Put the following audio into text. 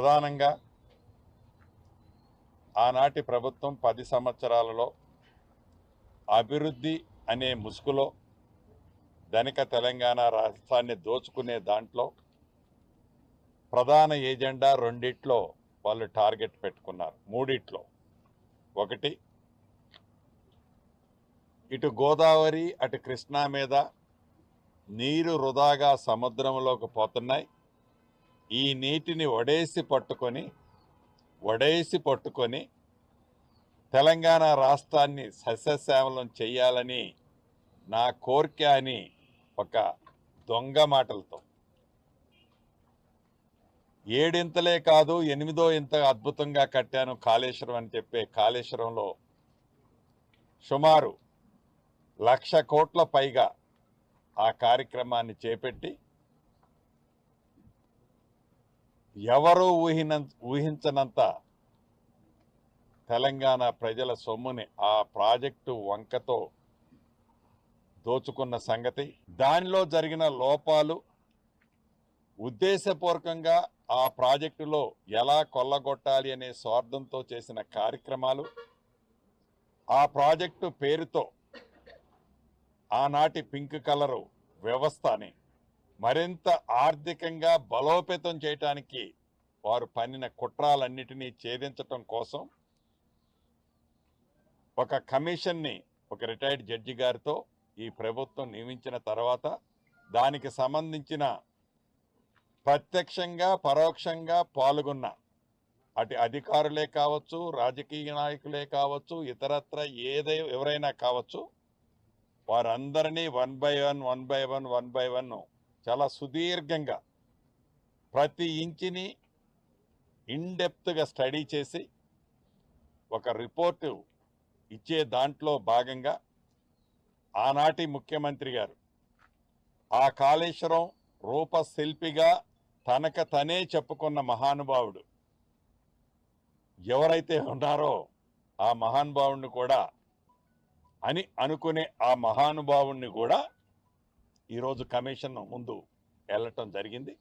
ప్రధానంగా ఆనాటి ప్రభుత్వం 10 సంవత్సరాలలో అభివృద్ధి అనే ముసుగులో ధనిక తెలంగాణ రాష్ట్రాన్ని దోచుకునే దాంట్లో ప్రధాన ఏజెండా రెండిట్లో వాళ్ళు టార్గెట్ పెట్టుకున్నారు. మూడిట్లో ఒకటి, ఇటు గోదావరి అటు కృష్ణా మీద నీరు వృధాగా సముద్రంలోకి పోతున్నాయి. ఈ నీటిని వడేసి పట్టుకొని తెలంగాణ రాష్ట్రాన్ని సస్యశ్యామలం చేయాలని నా కోరిక అని ఒక దొంగ మాటలతో 7 కాదు 8 ఇంత అద్భుతంగా కట్టాను కాళేశ్వరం అని చెప్పే కాళేశ్వరంలో సుమారు 1,00,000 కోట్ల పైగా ఆ కార్యక్రమాన్ని చేపట్టి ఎవరూ ఊహించనంత తెలంగాణ ప్రజల సొమ్ముని ఆ ప్రాజెక్టు వంకతో దోచుకున్న సంగతి, దానిలో జరిగిన లోపాలు, ఉద్దేశపూర్వకంగా ఆ ప్రాజెక్టులో ఎలా కొల్లగొట్టాలి అనే స్వార్థంతో చేసిన కార్యక్రమాలు, ఆ ప్రాజెక్టు పేరుతో ఆనాటి పింక్ కలరు వ్యవస్థని మరింత ఆర్థికంగా బలోపేతం చేయటానికి వారు పన్నిన కుట్రాలన్నిటినీ ఛేదించటం కోసం ఒక కమిషన్ని ఒక రిటైర్డ్ జడ్జి గారితో ఈ ప్రభుత్వం నియమించిన తర్వాత దానికి సంబంధించిన ప్రత్యక్షంగా పరోక్షంగా పాల్గొన్న అటు అధికారులే కావచ్చు, రాజకీయ నాయకులే కావచ్చు, ఇతరత్ర ఎవరైనా కావచ్చు, వారందరినీ వన్ బై వన్ చాలా సుదీర్ఘంగా ప్రతి ఇంచిని ఇన్డెప్త్గా స్టడీ చేసి ఒక రిపోర్టు ఇచ్చే దాంట్లో భాగంగా ఆనాటి ముఖ్యమంత్రి గారు ఆ కాళేశ్వరం రూపశిల్పిగా తనే చెప్పుకున్న మహానుభావుడు ఎవరైతే ఉన్నారో ఆ మహానుభావుడిని కూడా అనుకునే ఆ మహానుభావుడిని కూడా ఈరోజు కమిషన్ ముందు వెళ్ళటం జరిగింది.